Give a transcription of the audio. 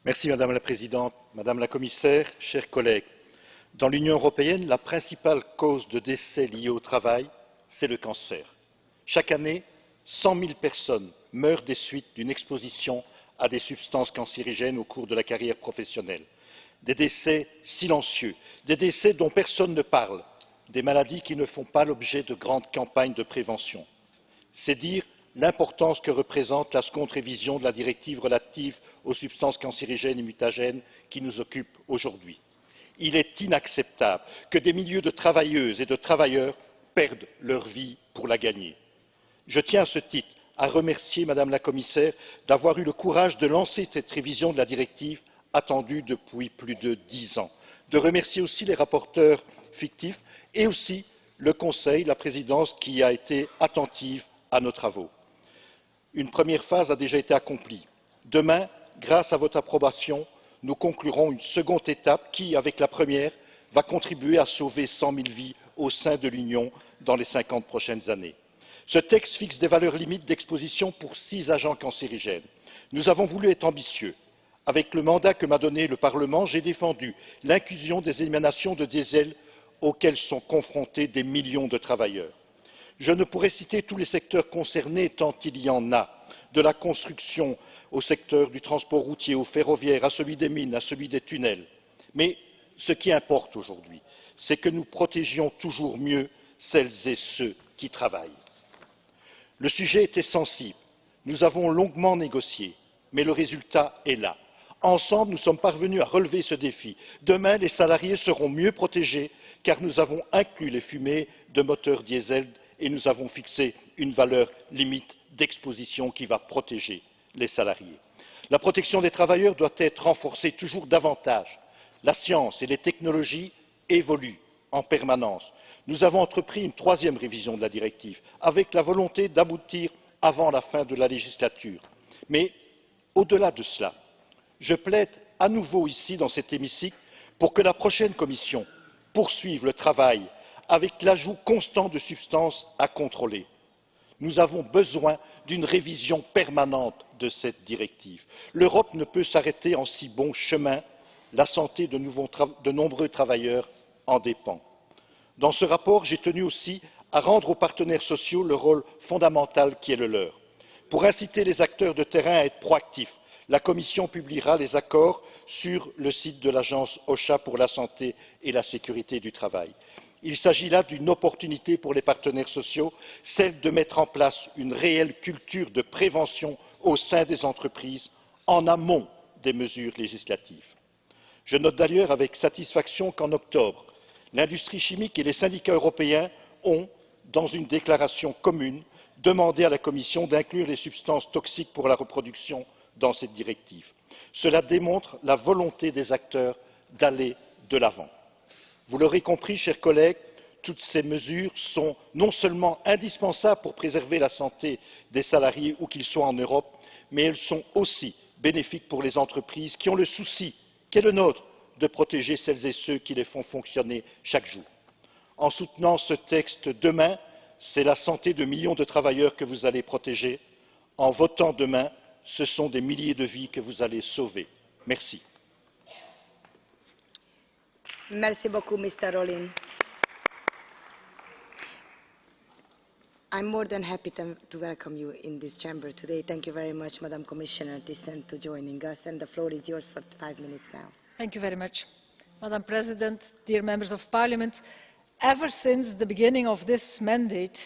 Madame la Présidente, Madame la Commissaire, chers collègues, dans l'Union européenne, la principale cause de décès liés au travail, c'est le cancer. Chaque année, 100 000 personnes meurent des suites d'une exposition à des substances cancérigènes au cours de la carrière professionnelle. Des décès silencieux, des décès dont personne ne parle, des maladies qui ne font pas l'objet de grandes campagnes de prévention. C'est dire l'importance que représente la seconde révision de la directive relative aux substances cancérigènes et mutagènes qui nous occupe aujourd'hui. Il est inacceptable que des milliers de travailleuses et de travailleurs perdent leur vie pour la gagner. Je tiens à ce titre à remercier Madame la Commissaire d'avoir eu le courage de lancer cette révision de la directive attendue depuis plus de 10 ans, de remercier aussi les rapporteurs fictifs et aussi le Conseil, la Présidence qui a été attentive à nos travaux. Une première phase a déjà été accomplie. Demain, grâce à votre approbation, nous conclurons une seconde étape qui, avec la première, va contribuer à sauver 100 000 vies au sein de l'Union dans les 50 prochaines années. Ce texte fixe des valeurs limites d'exposition pour 6 agents cancérigènes. Nous avons voulu être ambitieux. Avec le mandat que m'a donné le Parlement, j'ai défendu l'inclusion des émanations de diesel auxquelles sont confrontés des millions de travailleurs. Je ne pourrais citer tous les secteurs concernés tant il y en a, de la construction au secteur du transport routier, au ferroviaire, à celui des mines, à celui des tunnels. Mais ce qui importe aujourd'hui, c'est que nous protégions toujours mieux celles et ceux qui travaillent. Le sujet était sensible. Nous avons longuement négocié, mais le résultat est là. Ensemble, nous sommes parvenus à relever ce défi. Demain, les salariés seront mieux protégés car nous avons inclus les fumées de moteurs diesel et nous avons fixé une valeur limite d'exposition qui va protéger les salariés. La protection des travailleurs doit être renforcée toujours davantage. La science et les technologies évoluent en permanence. Nous avons entrepris une troisième révision de la directive avec la volonté d'aboutir avant la fin de la législature. Mais au-delà de cela, je plaide à nouveau ici dans cet hémicycle pour que la prochaine Commission poursuive le travail avec l'ajout constant de substances à contrôler. Nous avons besoin d'une révision permanente de cette directive. L'Europe ne peut s'arrêter en si bon chemin. La santé de nombreux travailleurs en dépend. Dans ce rapport, j'ai tenu aussi à rendre aux partenaires sociaux le rôle fondamental qui est le leur. Pour inciter les acteurs de terrain à être proactifs, la Commission publiera les accords sur le site de l'agence OSHA pour la santé et la sécurité du travail. Il s'agit là d'une opportunité pour les partenaires sociaux, celle de mettre en place une réelle culture de prévention au sein des entreprises en amont des mesures législatives. Je note d'ailleurs avec satisfaction qu'en octobre, l'industrie chimique et les syndicats européens ont, dans une déclaration commune, demandé à la Commission d'inclure les substances toxiques pour la reproduction dans cette directive. Cela démontre la volonté des acteurs d'aller de l'avant. Vous l'aurez compris, chers collègues, toutes ces mesures sont non seulement indispensables pour préserver la santé des salariés où qu'ils soient en Europe, mais elles sont aussi bénéfiques pour les entreprises qui ont le souci, qui est le nôtre, de protéger celles et ceux qui les font fonctionner chaque jour. En soutenant ce texte demain, c'est la santé de millions de travailleurs que vous allez protéger. En votant demain, ce sont des milliers de vies que vous allez sauver. Merci. Merci beaucoup, Mr. Rollin. I'm more than happy to welcome you in this chamber today. Thank you very much, Madam Commissioner Thyssen, for joining us. And the floor is yours for 5 minutes now. Thank you very much. Madam President, dear members of Parliament, ever since the beginning of this mandate,